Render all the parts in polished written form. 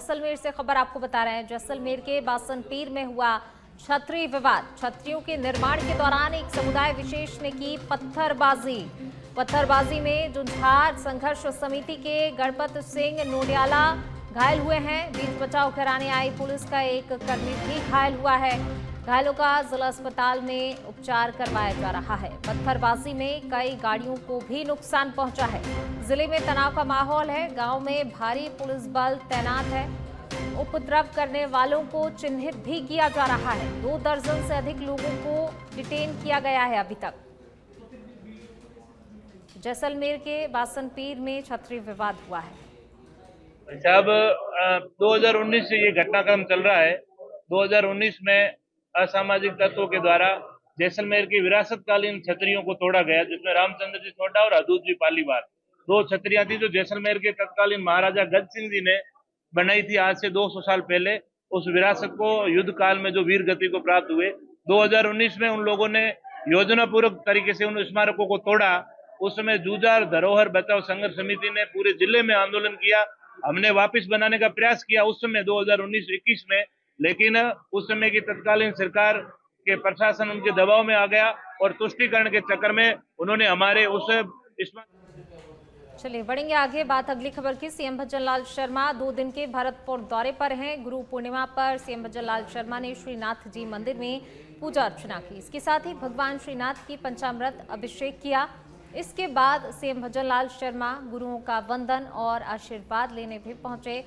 जैसलमेर से खबर आपको बता रहे हैं। जैसलमेर के बासनपीर में हुआ छतरी विवाद। छतरियों के निर्माण के दौरान एक समुदाय विशेष ने की पत्थरबाजी में जुंझार संघर्ष समिति के गणपत सिंह नोडियाला घायल हुए हैं। बीच बचाव कराने आई पुलिस का एक कर्मी भी घायल हुआ है। घायलों का जिला अस्पताल में उपचार करवाया जा रहा है। पत्थरबाजी में कई गाड़ियों को भी नुकसान पहुंचा है। जिले में तनाव का माहौल है। गांव में भारी पुलिस बल तैनात है। उपद्रव करने वालों को चिन्हित भी किया जा रहा है। 2 दर्जन से अधिक लोगों को डिटेन किया गया है अभी तक। जैसलमेर के बासनपीर में छतरी विवाद हुआ है। साहब 2019 से ये घटनाक्रम चल रहा है। 2019 में असामाजिक तत्वों के द्वारा जैसलमेर की विरासतकालीन छतरियों को तोड़ा गया, जिसमें रामचंद्र जी छोटा और हदूद जी पालीवाल 2 छतरियां थी जो जैसलमेर के तत्कालीन महाराजा गज सिंह जी ने बनाई थी आज से 200 साल पहले। उस विरासत को युद्ध काल में जो वीर गति को प्राप्त हुए, 2019 में उन लोगों ने योजना पूर्वक तरीके से उन स्मारकों को तोड़ा। उस समय जूझार धरोहर बचाओ संघर्ष समिति ने पूरे जिले में आंदोलन किया। हमने वापस बनाने का प्रयास किया उस समय 2019-21 में, लेकिन उस समय की तत्कालीन सरकार के प्रशासन उनके दबाव में आ गया और तुष्टीकरण के चक्कर में उन्होंने हमारे उस चलिए बढ़ेंगे आगे। बात अगली खबर की। सीएम भजनलाल शर्मा 2 दिन के भरतपुर दौरे पर हैं। गुरु पूर्णिमा पर सीएम भजनलाल शर्मा ने श्रीनाथ जी मंदिर में पूजा अर्चना की। इसके साथ ही भगवान श्रीनाथ की पंचामृत अभिषेक किया। इसके बाद सीएम भजनलाल शर्मा गुरुओं का वंदन और आशीर्वाद लेने भी पहुंचे।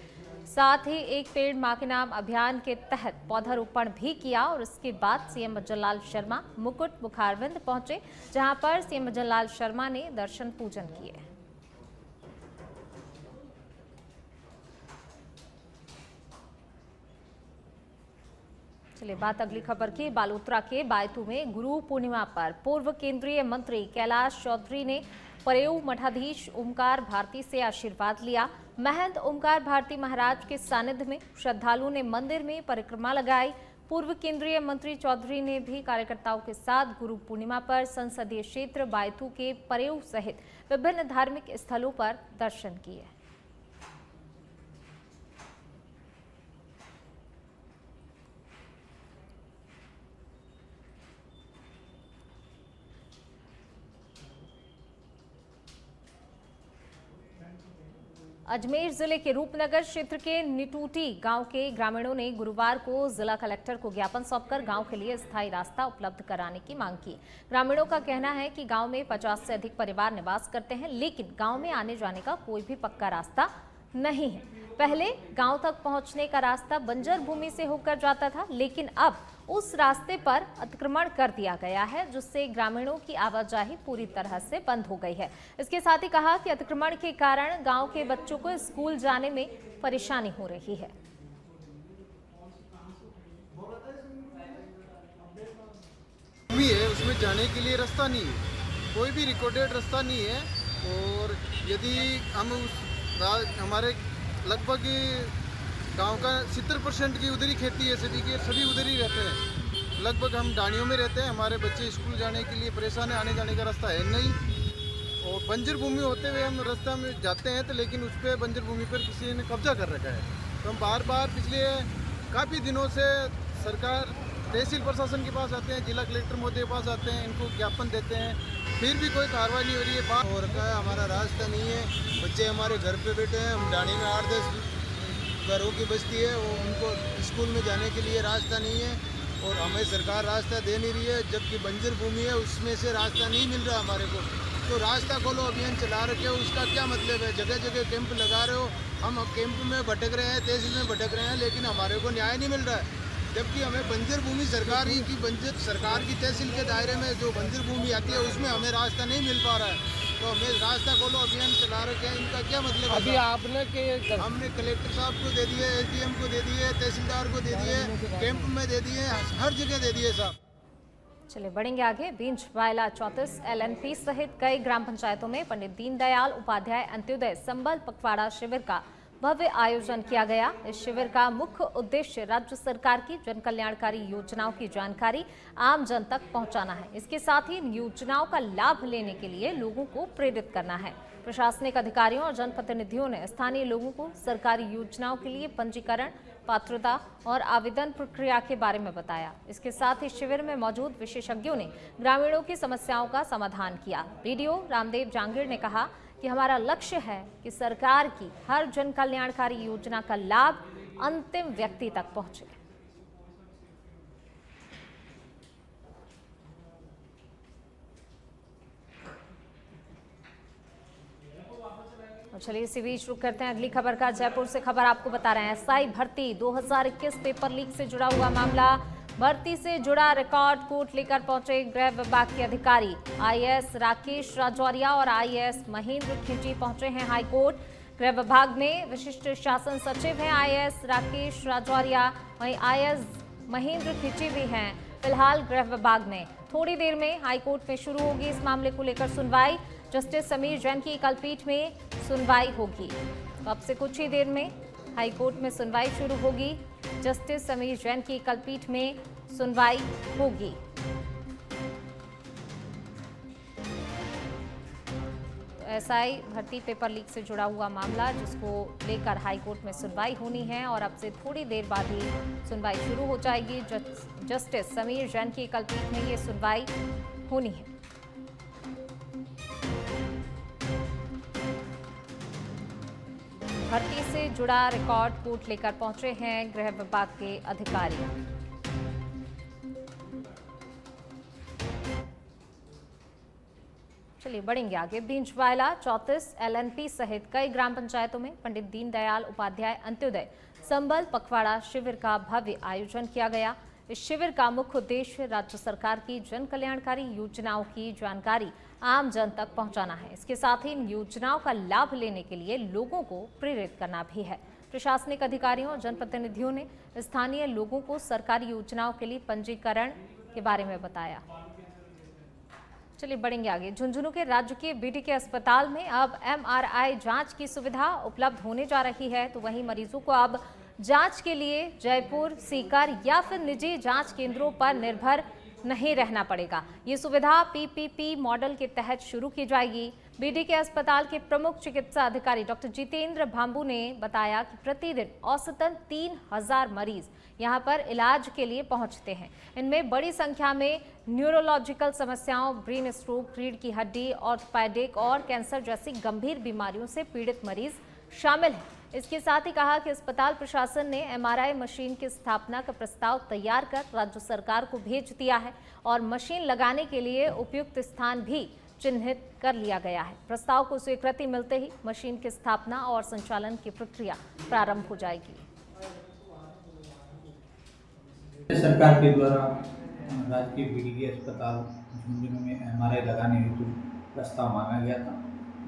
साथ ही एक पेड़ मां के नाम अभियान के तहत पौधारोपण भी किया और इसके बाद सीएम भजनलाल शर्मा मुकुट मुखारविंद पहुंचे, जहां पर सीएम भजनलाल शर्मा ने दर्शन पूजन किए। चलिए बात अगली खबर की। बालोतरा के बायतू में गुरु पूर्णिमा पर पूर्व केंद्रीय मंत्री कैलाश चौधरी ने परेऊ मठाधीश ओमकार भारती से आशीर्वाद लिया। महंत ओमकार भारती महाराज के सानिध्य में श्रद्धालुओं ने मंदिर में परिक्रमा लगाई। पूर्व केंद्रीय मंत्री चौधरी ने भी कार्यकर्ताओं के साथ गुरु पूर्णिमा पर संसदीय क्षेत्र बायतू के परेऊ सहित विभिन्न धार्मिक स्थलों पर दर्शन किए। अजमेर जिले के रूपनगर क्षेत्र के निटूटी गांव के ग्रामीणों ने गुरुवार को जिला कलेक्टर को ज्ञापन सौंपकर गांव के लिए स्थायी रास्ता उपलब्ध कराने की मांग की। ग्रामीणों का कहना है कि गांव में 50 से अधिक परिवार निवास करते हैं, लेकिन गांव में आने जाने का कोई भी पक्का रास्ता नहीं है। पहले गांव तक पहुंचने का रास्ता बंजर भूमि से होकर जाता था, लेकिन अब उस रास्ते पर अतिक्रमण कर दिया गया है, जिससे ग्रामीणों की आवाजाही पूरी तरह से बंद हो गई है। इसके साथ ही कहा कि अतिक्रमण के कारण गांव के बच्चों को स्कूल जाने में परेशानी हो रही है। भूमि है, उसमें जाने के लिए रास्ता नहीं है, कोई भी रिकॉर्डेड रास्ता नहीं है। और यदि हम हमारे लगभग गांव का 70% की उधर ही खेती है, सभी उधर ही रहते हैं। लगभग हम डाणियों में रहते हैं। हमारे बच्चे स्कूल जाने के लिए परेशान है, आने जाने का रास्ता है नहीं। और बंजर भूमि होते हुए हम रास्ता में जाते हैं, तो लेकिन उस पर बंजर भूमि पर किसी ने कब्जा कर रखा है। तो हम बार बार पिछले काफ़ी दिनों से सरकार तहसील प्रशासन के पास आते हैं, जिला कलेक्टर महोदय के पास आते हैं, इनको ज्ञापन देते हैं, फिर भी कोई कार्रवाई नहीं हो रही है। बात हो रखा है, हमारा रास्ता नहीं है। बच्चे हमारे घर पे बैठे हैं। हम डाणी में 8-10 घरों की बस्ती है, वो उनको स्कूल में जाने के लिए रास्ता नहीं है और हमें सरकार रास्ता दे नहीं रही है, जबकि बंजर भूमि है उसमें से रास्ता नहीं मिल रहा हमारे को। तो रास्ता खोलो अभियान चला रखे हो, उसका क्या मतलब है? जगह जगह कैंप लगा रहे हो, हम कैंप में भटक रहे हैं, तहसील में भटक रहे हैं, लेकिन हमारे को न्याय नहीं मिल रहा है। जबकि हमें बंजर भूमि सरकार की तहसील के दायरे में जो बंजर भूमि आती है उसमें हमें रास्ता नहीं मिल पा रहा है। तो हमें रास्ता खोलो अभियान चला रखे हैं, इनका क्या मतलब? अभी आपने हमने कलेक्टर साहब को दे दिए, एसडीएम को दे दिए, तहसीलदार को दे दिए, कैंप में दे दिए, हर जगह दे दिए साहब। चलिए बढ़ेंगे आगे। बींच बायला 34 LNP सहित कई ग्राम पंचायतों में पंडित दीनदयाल उपाध्याय अंत्योदय संबल पखवाड़ा शिविर का भव्य आयोजन किया गया। इस शिविर का मुख्य उद्देश्य राज्य सरकार की जन कल्याणकारी योजनाओं की जानकारी आम जन तक पहुंचाना है। इसके साथ ही इन योजनाओं का लाभ लेने के लिए लोगों को प्रेरित करना है। प्रशासनिक अधिकारियों और जनप्रतिनिधियों ने स्थानीय लोगों को सरकारी योजनाओं के लिए पंजीकरण, पात्रता और आवेदन प्रक्रिया के बारे में बताया। इसके साथ ही शिविर में मौजूद विशेषज्ञों ने ग्रामीणों की समस्याओं का समाधान किया। बीडीओ रामदेव जांगीर ने कहा कि हमारा लक्ष्य है कि सरकार की हर जन कल्याणकारी योजना का लाभ अंतिम व्यक्ति तक पहुंचे। चलिए इसी बीच रुक करते हैं अगली खबर का। जयपुर से खबर आपको बता रहे हैं। एसआई भर्ती 2021 पेपर लीक से जुड़ा हुआ मामला। भर्ती से जुड़ा रिकॉर्ड कोर्ट लेकर पहुंचे गृह विभाग के अधिकारी। आईएएस राकेश राजौरिया और आईएएस महेंद्र खिची पहुंचे हैं हाईकोर्ट। गृह विभाग में विशिष्ट शासन सचिव हैं आईएएस राकेश राजौरिया, वहीं आईएएस महेंद्र खिची भी हैं फिलहाल गृह विभाग में। थोड़ी देर में हाईकोर्ट में शुरू होगी इस मामले को लेकर सुनवाई। जस्टिस समीर जैन की एकलपीठ में सुनवाई होगी। तो अब से कुछ ही देर में हाईकोर्ट में सुनवाई शुरू होगी। जस्टिस समीर जैन की एकलपीठ में सुनवाई होगी। एसआई भर्ती पेपर लीक से जुड़ा हुआ मामला जिसको लेकर हाईकोर्ट में सुनवाई होनी है और अब से थोड़ी देर बाद ही सुनवाई शुरू हो जाएगी। जस्टिस समीर जैन की एकलपीठ में ये सुनवाई होनी है। भर्ती से जुड़ा रिकॉर्ड कोर्ट लेकर पहुंचे हैं गृह विभाग के अधिकारी। चलिए बढ़ेंगे आगे। बिंजवाला, चौतीस, एलएनपी सहित कई ग्राम पंचायतों में पंडित दीनदयाल उपाध्याय अंत्योदय संबल पखवाड़ा शिविर का भव्य आयोजन किया गया। इस शिविर का मुख्य उद्देश्य राज्य सरकार की जन कल्याणकारी योजनाओं की जानकारी आम जन तक पहुंचाना है। इसके साथ ही इन योजनाओं का लाभ लेने के लिए लोगों को प्रेरित करना भी है। प्रशासनिक अधिकारियों और जनप्रतिनिधियों ने स्थानीय लोगों को सरकारी योजनाओं के लिए पंजीकरण के बारे में बताया। चलिए बढ़ेंगे आगे। झुंझुनू के राजकीय बीडीके अस्पताल में अब एमआरआई जांच की सुविधा उपलब्ध होने जा रही है। तो वहीं मरीजों को अब जांच के लिए जयपुर, सीकर या फिर निजी जांच केंद्रों पर निर्भर नहीं रहना पड़ेगा। ये सुविधा पीपीपी मॉडल के तहत शुरू की जाएगी। बीडीके अस्पताल के प्रमुख चिकित्सा अधिकारी डॉक्टर जितेंद्र भांबू ने बताया कि प्रतिदिन औसतन 3000 मरीज यहां पर इलाज के लिए पहुंचते हैं। इनमें बड़ी संख्या में न्यूरोलॉजिकल समस्याओं, ब्रेन स्ट्रोक, रीढ़ की हड्डी, ऑर्थोपेडिक और कैंसर जैसी गंभीर बीमारियों से पीड़ित मरीज शामिल हैं। इसके साथ ही कहा कि अस्पताल प्रशासन ने एमआरआई मशीन की स्थापना का प्रस्ताव तैयार कर राज्य सरकार को भेज दिया है और मशीन लगाने के लिए उपयुक्त स्थान भी चिन्हित कर लिया गया है। प्रस्ताव को स्वीकृति मिलते ही मशीन की स्थापना और संचालन की प्रक्रिया प्रारंभ हो जाएगी। सरकार के द्वारा राजकीय बीडीके अस्पताल झुंझुनू में एमआरआई लगाने हेतु प्रस्ताव मांगा गया था।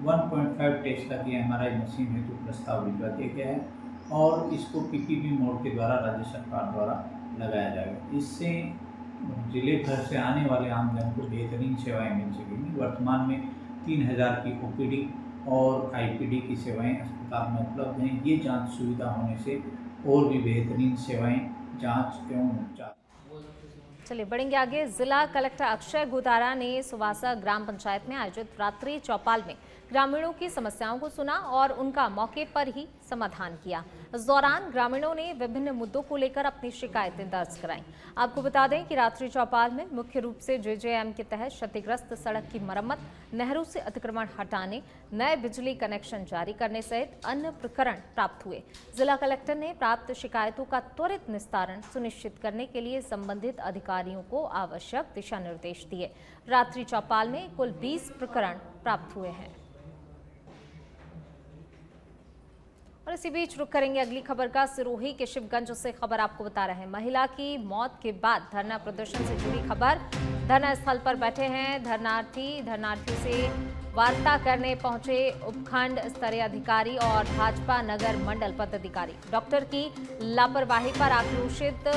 1.5 टेस्ला की एमआरआई मशीन हेतु प्रस्ताव भिजवा दिया गया है और इसको पीपीपी मोड के द्वारा राज्य सरकार द्वारा लगाया जाएगा। इससे जिले भर से आने वाले आमजन को बेहतरीन सेवाएं मिल सकेंगी। वर्तमान में 3000 की ओपीडी और आईपीडी की सेवाएं अस्पताल में उपलब्ध हैं। ये जांच सुविधा होने से और भी बेहतरीन सेवाएं, जांच एवं उपचार। चलिए बढ़ेंगे आगे। जिला कलेक्टर अक्षय गुदारा ने सुवासा ग्राम पंचायत में आयोजित रात्रि चौपाल में ग्रामीणों की समस्याओं को सुना और उनका मौके पर ही समाधान किया। इस दौरान ग्रामीणों ने विभिन्न मुद्दों को लेकर अपनी शिकायतें दर्ज कराईं। आपको बता दें कि रात्रि चौपाल में मुख्य रूप से जेजेएम के तहत क्षतिग्रस्त सड़क की मरम्मत, नहरों से अतिक्रमण हटाने, नए बिजली कनेक्शन जारी करने सहित अन्य प्रकरण प्राप्त हुए। जिला कलेक्टर ने प्राप्त शिकायतों का त्वरित निस्तारण सुनिश्चित करने के लिए संबंधित अधिकारियों को आवश्यक दिशा निर्देश दिए। रात्रि चौपाल में कुल 20 प्रकरण प्राप्त हुए हैं। और इसी बीच रुक करेंगे अगली खबर का। सिरोही के शिवगंज से खबर आपको बता रहे हैं। महिला की मौत के बाद धरना प्रदर्शन से जुड़ी खबर। धरना स्थल पर बैठे हैं धरनार्थी से वार्ता करने पहुंचे उपखंड स्तरीय अधिकारी और भाजपा नगर मंडल पदाधिकारी। डॉक्टर की लापरवाही पर आक्रोशित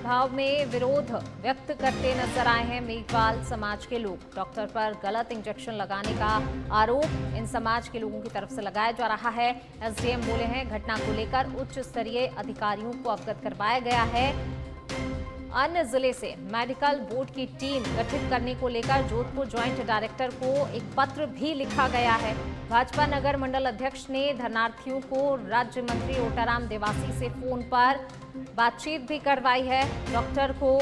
भाव में विरोध व्यक्त करते नजर आए हैं मेघवाल समाज के लोग। डॉक्टर पर गलत इंजेक्शन लगाने का आरोप इन समाज के लोगों की तरफ से लगाया जा रहा है। एसडीएम बोले हैं घटना को लेकर उच्च स्तरीय अधिकारियों को अवगत करवाया गया है। अन्य जिले से मेडिकल बोर्ड की टीम गठित करने को लेकर जोधपुर ज्वाइंट डायरेक्टर को एक पत्र भी लिखा गया है। भाजपा नगर मंडल अध्यक्ष ने धरनार्थियों को राज्य मंत्री ओटाराम देवासी से फोन पर बातचीत भी करवाई है। डॉक्टर को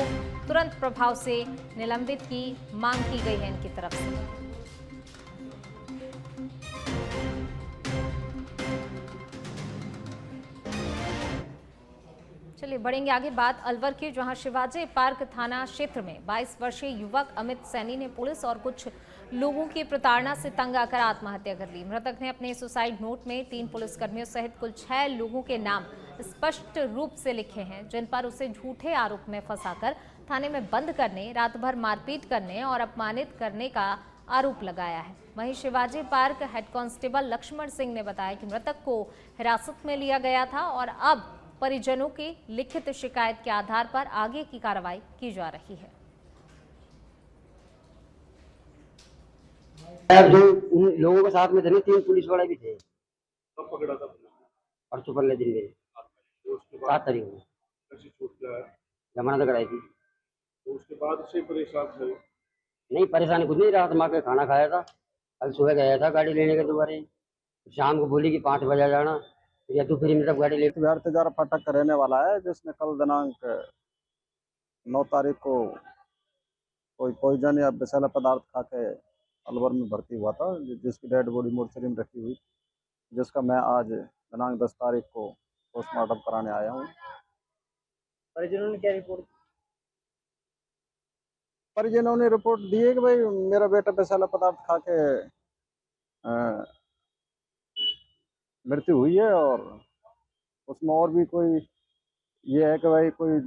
तुरंत प्रभाव से निलंबित की मांग की गई है इनकी तरफ से। चलिए बढ़ेंगे आगे। बात अलवर की, जहां शिवाजी पार्क थाना क्षेत्र में 22 वर्षीय युवक अमित सैनी ने पुलिस और कुछ लोगों की प्रताड़ना से तंग आकर आत्महत्या कर ली। मृतक ने अपने सुसाइड नोट में 3 पुलिसकर्मियों सहित कुल 6 लोगों के नाम स्पष्ट रूप से लिखे हैं, जिन पर उसे झूठे आरोप में फंसाकर थाने में बंद करने, रात भर मारपीट करने और अपमानित करने का आरोप लगाया है। वहीं Shivaji park head constable Lakshman Singh ने बताया कि मृतक को हिरासत में लिया गया था और अब परिजनों की लिखित शिकायत के आधार पर आगे की कार्रवाई की जा रही है। जो उन लोगों के साथ में थे 3 पुलिस वाले भी थे। कब पकड़ा था? परसों पहले दिन में 7 तारीख को कैसी छूट गया है? जमानत कराई थी। तो उसके बाद से परेशान थे? नहीं, परेशानी कुछ नहीं, रात माँ के खाना खाया था, कल सुबह गया था गाड़ी लेने के दोबारा, शाम को बोली कि 5 बजे जाना, या तो फिर मतलब गाड़ी ले। बिहार तेजारा फाटक का रहने वाला है, जिसने कल दिनांक 9 तारीख को कोई पॉइजन या विषैला पदार्थ खा के अलवर में भर्ती हुआ था, जिसकी डेड बॉडी मोर्चरी में रखी हुई, जिसका मैं आज दिनांक 10 तारीख को पोस्टमार्टम कराने आया हूँ। परिजनों ने क्या रिपोर्ट? परिजनों ने रिपोर्ट दी है कि भाई मेरा बेटा विषैला पदार्थ खा के मृत्यु हुई है, और उसमें और भी कोई ये है कि भाई कोई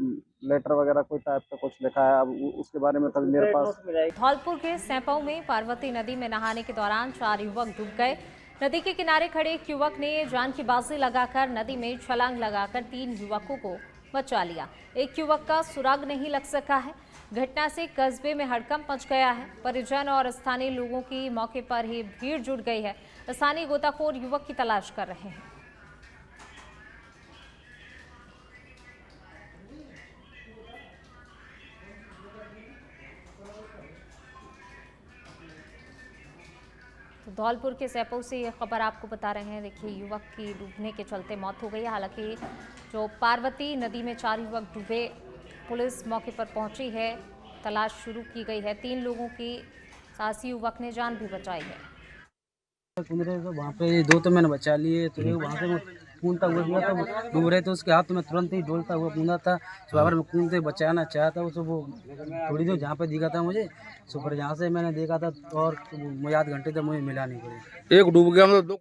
लेटर वगैरह कोई टाइप का कुछ लिखा है। अब उसके बारे में तभी मेरे पास। धौलपुर के सैंपऊ में पार्वती नदी में नहाने के दौरान 4 युवक डूब गए। नदी के किनारे खड़े एक युवक ने जान की बाजी लगाकर नदी में छलांग लगाकर 3 युवकों को बचा लिया। एक युवक का सुराग नहीं लग सका है। घटना से कस्बे में हड़कंप मच गया है। परिजन और स्थानीय लोगों की मौके पर ही भीड़ जुट गई है। स्थानीय गोताखोर युवक की तलाश कर रहे हैं। तो धौलपुर के सैंपऊ से ये खबर आपको बता रहे हैं। देखिए, युवक की डूबने के चलते मौत हो गई है। हालांकि जो पार्वती नदी में 4 युवक डूबे, पुलिस मौके पर पहुंची है, तलाश शुरू की गई है। 3 लोगों की साहसी युवक ने जान भी बचाई है। तो वहाँ पे 2 तो मैंने बचा लिए, तो वहाँ पे मैं कूदता हुआ दिया था, डूब रहे थे, उसके हाथ में तुरंत ही डोलता हुआ कूदा था। स्वावर में कूदते बचाना चाहा था उसे, वो थोड़ी देर जहाँ पे दिखा था मुझे, सो पर जहाँ से मैंने देखा था, और मुझे आध घंटे तक मुझे मिला नहीं कोई। एक डूब गया मतलब 2।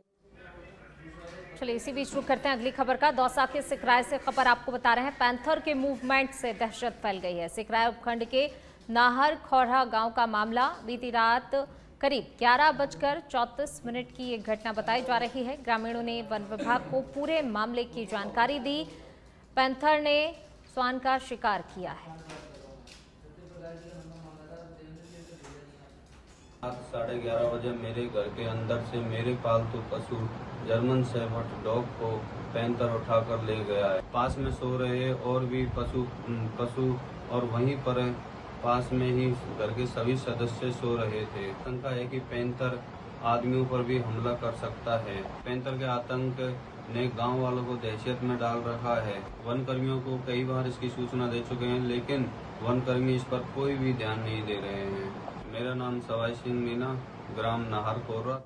चलिए इसी बीच रुक करते हैं अगली खबर का। दौसा के सिकराय से खबर आपको बता रहे हैं। पैंथर के मूवमेंट से दहशत फैल गई है। सिकराय उपखंड के नाहर खौरा गांव का मामला बीती रात करीब 11:34 की एक घटना बताई जा रही है। ग्रामीणों ने वन विभाग को पूरे मामले की जानकारी दी। पैंथर ने स्वान का शिकार किया है। रात 11:30 बजे मेरे घर के अंदर से मेरे पालतू पशु जर्मन शेफर्ड डॉग को पैंथर उठाकर ले गया है। पास में सो रहे और भी पशु और वहीं पर पास में ही घर के सभी सदस्य सो रहे थे। शंका है कि पैंथर आदमियों पर भी हमला कर सकता है। पैंथर के आतंक ने गांव वालों को दहशत में डाल रखा है। वन कर्मियों को कई बार इसकी सूचना दे चुके हैं, लेकिन वन कर्मी इस पर कोई भी ध्यान नहीं दे रहे हैं। मेरा नाम सवाई सिंह मीना, ग्राम नाहर कोरा।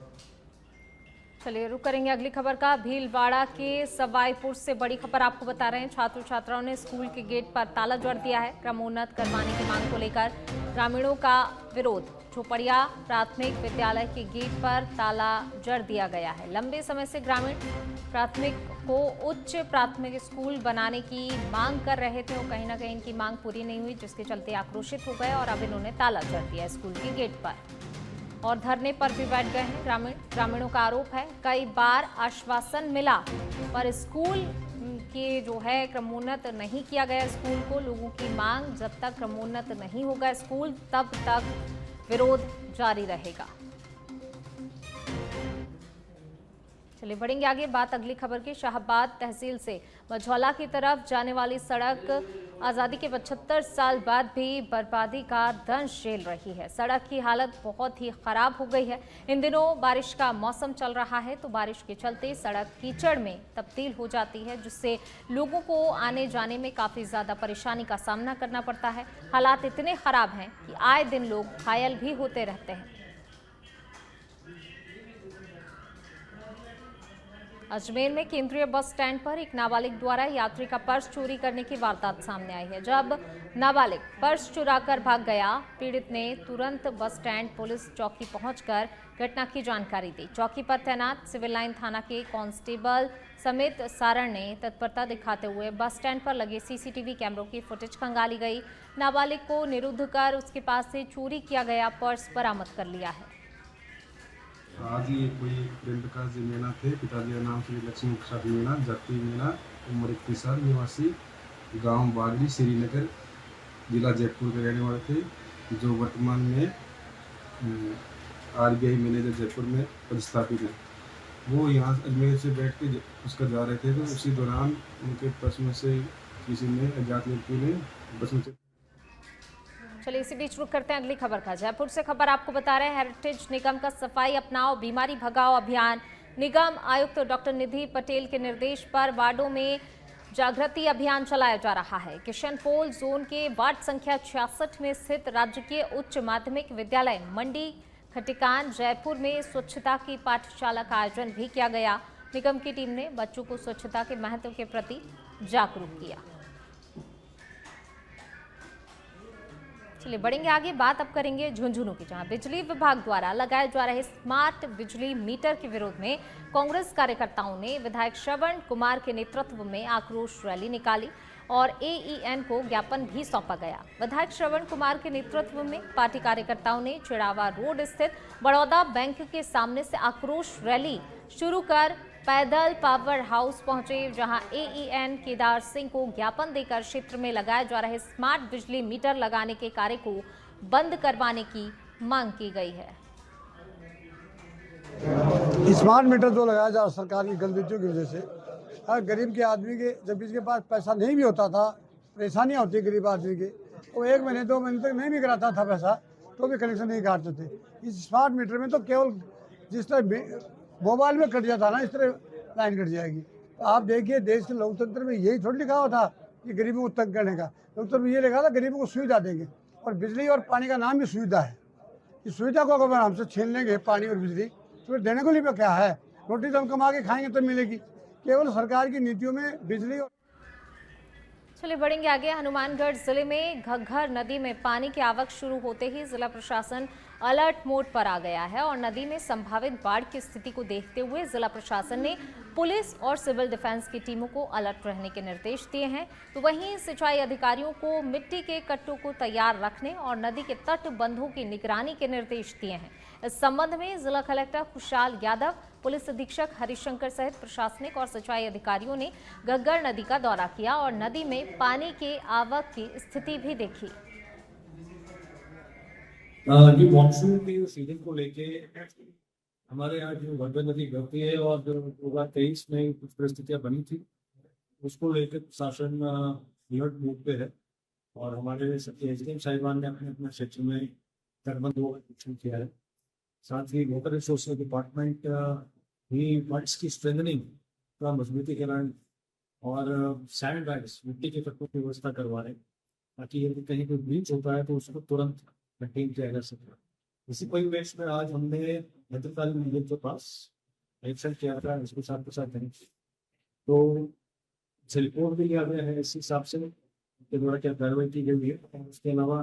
चलिए रुक करेंगे अगली खबर का। भीलवाड़ा के सवाईपुर से बड़ी खबर आपको बता रहे हैं। छात्र छात्राओं ने स्कूल के गेट पर ताला जड़ दिया है। क्रमोन्नत करवाने की मांग को लेकर ग्रामीणों का विरोध। झोपड़िया प्राथमिक विद्यालय के गेट पर ताला जड़ दिया गया है। लंबे समय से ग्रामीण प्राथमिक को उच्च प्राथमिक स्कूल बनाने की मांग कर रहे थे और कहीं ना कहीं इनकी मांग पूरी नहीं हुई, जिसके चलते आक्रोशित हो गए और अब इन्होंने ताला जड़ दिया स्कूल के गेट पर और धरने पर भी बैठ गए हैं। ग्रामीणों का आरोप है कई बार आश्वासन मिला पर स्कूल के जो है क्रमोन्नत नहीं किया गया स्कूल को। लोगों की मांग, जब तक क्रमोन्नत नहीं होगा स्कूल तब तक विरोध जारी रहेगा। चलिए बढ़ेंगे आगे। बात अगली खबर की। शाहबाद तहसील से मझौला की तरफ जाने वाली सड़क आज़ादी के 75 साल बाद भी बर्बादी का दंश झेल रही है। सड़क की हालत बहुत ही खराब हो गई है। इन दिनों बारिश का मौसम चल रहा है तो बारिश के चलते सड़क कीचड़ में तब्दील हो जाती है, जिससे लोगों को आने जाने में काफ़ी ज़्यादा परेशानी का सामना करना पड़ता है। हालात इतने ख़राब हैं कि आए दिन लोग घायल भी होते रहते हैं। अजमेर में केंद्रीय बस स्टैंड पर एक नाबालिग द्वारा यात्री का पर्स चोरी करने की वारदात सामने आई है। जब नाबालिग पर्स चुराकर भाग गया, पीड़ित ने तुरंत बस स्टैंड पुलिस चौकी पहुंचकर घटना की जानकारी दी। चौकी पर तैनात सिविल लाइन थाना के कांस्टेबल समित सारण ने तत्परता दिखाते हुए बस स्टैंड पर लगे सीसीटीवी कैमरों की फुटेज खंगाली गई। नाबालिग को निरुद्ध कर उसके पास से चोरी किया गया पर्स बरामद कर लिया है। आज ये कोई फ्रेंड का जी मीना थे, पिताजी का नाम श्री लक्ष्मी प्रसाद मीना, जाति मीना, उम्र 31 साल, निवासी गांव बागड़ी, श्रीनगर, जिला जयपुर के रहने वाले थे, जो वर्तमान में RBI मैनेजर जयपुर में पदस्थापित है। वो यहाँ अजमेर से बैठ के उसका जा रहे थे, तो उसी दौरान उनके पर्स में से किसी ने अज्ञात लड़की ने बस में। चलिए इसी बीच रुक करते हैं अगली खबर का। जयपुर से खबर आपको बता रहे हैं, हेरिटेज निगम का सफाई अपनाओ बीमारी भगाओ अभियान। निगम आयुक्त डॉक्टर निधि पटेल के निर्देश पर वार्डों में जागृति अभियान चलाया जा रहा है। किशनपोल जोन के वार्ड संख्या 66 में स्थित राजकीय उच्च माध्यमिक विद्यालय मंडी खटिकान जयपुर में स्वच्छता की पाठशाला का आयोजन भी किया गया। निगम की टीम ने बच्चों को स्वच्छता के महत्व के प्रति जागरूक किया। चलिए बढ़ेंगे आगे। बात अब करेंगे झुंझुनू की, जहां बिजली विभाग द्वारा लगाए जा रहे स्मार्ट बिजली मीटर के विरोध में कांग्रेस कार्यकर्ताओं ने विधायक श्रवण कुमार के नेतृत्व में आक्रोश रैली निकाली और AEN को ज्ञापन भी सौंपा गया। विधायक श्रवण कुमार के नेतृत्व में पार्टी कार्यकर्ताओं ने चिड़ावा रोड स्थित बड़ौदा बैंक के सामने से आक्रोश रैली शुरू कर पैदल पावर हाउस पहुंचे, जहां AEN केदार सिंह को ज्ञापन देकर क्षेत्र में लगाए जा रहे स्मार्ट बिजली मीटर लगाने के कार्य को बंद करवाने की मांग की गई है। स्मार्ट मीटर जो लगाया जा रहा सरकार की गलतियों की वजह से, गरीब के आदमी के जब इसके पास पैसा नहीं भी होता था, परेशानियां होती गरीब आदमी के, तो 1 महीने 2 महीने तक नहीं भी कराता था पैसा, तो भी कनेक्शन नहीं काटते थे। इस स्मार्ट मीटर में तो केवल जिस तरह मोबाइल में कट जाता ना, इस तरह लाइन कट जाएगी। तो आप देखिए, देश के लोकतंत्र में यही थोड़ी लिखा हुआ था कि गरीबों को तंग करने का। लोकतंत्र में ये लिखा था गरीबों को सुविधा देंगे, और बिजली और पानी का नाम भी सुविधा है। इस सुविधा को अगर हमसे छीन लेंगे पानी और बिजली, तो फिर देने को लिए क्या है? रोटी तो हम कमा के खाएंगे तो मिलेगी। केवल सरकार की नीतियों में बिजली और। चलिए बढ़ेंगे आगे। हनुमानगढ़ जिले में घग्घर नदी में पानी की आवक शुरू होते ही जिला प्रशासन अलर्ट मोड पर आ गया है और नदी में संभावित बाढ़ की स्थिति को देखते हुए जिला प्रशासन ने पुलिस और सिविल डिफेंस की टीमों को अलर्ट रहने के निर्देश दिए हैं। तो वहीं सिंचाई अधिकारियों को मिट्टी के कट्टों को तैयार रखने और नदी के तटबंधों की निगरानी के निर्देश दिए हैं। इस संबंध में जिला कलेक्टर खुशहाल यादव, पुलिस अधीक्षक हरिशंकर सहित प्रशासनिक और सिंचाई अधिकारियों ने घग्घर नदी का दौरा किया और नदी में पानी के आवक की स्थिति भी देखी। जी, मानसून की सीजन को लेके हमारे यहाँ जो घग्घर नदी बहती है और जो 2023 में कुछ परिस्थितियां बनी थी, उसको लेकर प्रशासन अलर्ट मोड पे है और हमारे SDM साहिबान ने अपने अपने क्षेत्र में तटबंधों का निरीक्षण किया है। साथ ही वाटर रिसोर्सेज डिपार्टमेंट भी फंड्स की स्ट्रेंथनिंग का मजबूतीकरण और सैंड बैग्स मिट्टी के कट्टों की व्यवस्था करवा रहे हैं, ताकि यदि कहीं कोई ब्रीच होता है तो उसको तुरंत कंटेन किया जा सके। इसी परिवेश में आज हमने भद्रकाली मंदिर के पास निरीक्षण किया था, इसके साथ नहीं, तो रिपोर्ट भी लिया गया है इस हिसाब से के द्वारा क्या कार्रवाई की गई है। उसके अलावा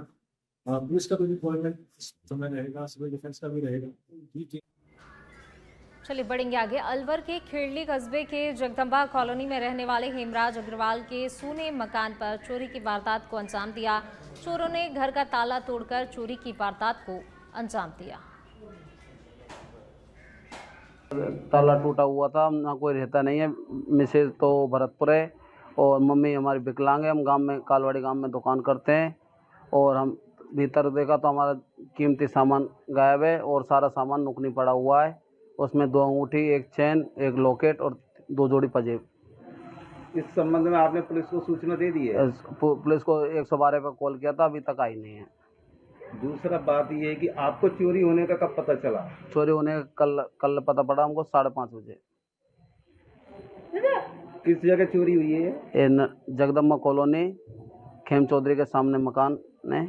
पुलिस का भी डिप्लॉयमेंट समय रहेगा, सिविल डिफेंस का भी रहेगा। चलिए बढ़ेंगे आगे। अलवर के खेड़ली कस्बे के जगदम्बा कॉलोनी में रहने वाले हेमराज अग्रवाल के सूने मकान पर चोरी की वारदात को अंजाम दिया। चोरों ने घर का ताला तोड़कर चोरी की वारदात को अंजाम दिया। ताला टूटा हुआ था, ना कोई रहता नहीं है। मिसेज तो भरतपुर है और मम्मी हमारी विकलांग है। हम गांव में कालवाड़ी गांव में दुकान करते हैं और हम भीतर देखा तो हमारा कीमती सामान गायब है और सारा सामान नुकनी पड़ा हुआ है उसमें 2 अंगूठी, एक चैन, एक लॉकेट और 2 जोड़ी पंजेब। इस संबंध में आपने पुलिस को सूचना दे दी है? पुलिस को 112 पर कॉल किया था, अभी तक आई नहीं है। दूसरा बात ये है कि आपको चोरी होने का कब पता चला? चोरी होने का कल पता पड़ा हमको 5:30 बजे। किस जगह चोरी हुई है? जगदम्बा कॉलोनी, खेम चौधरी के सामने मकान है।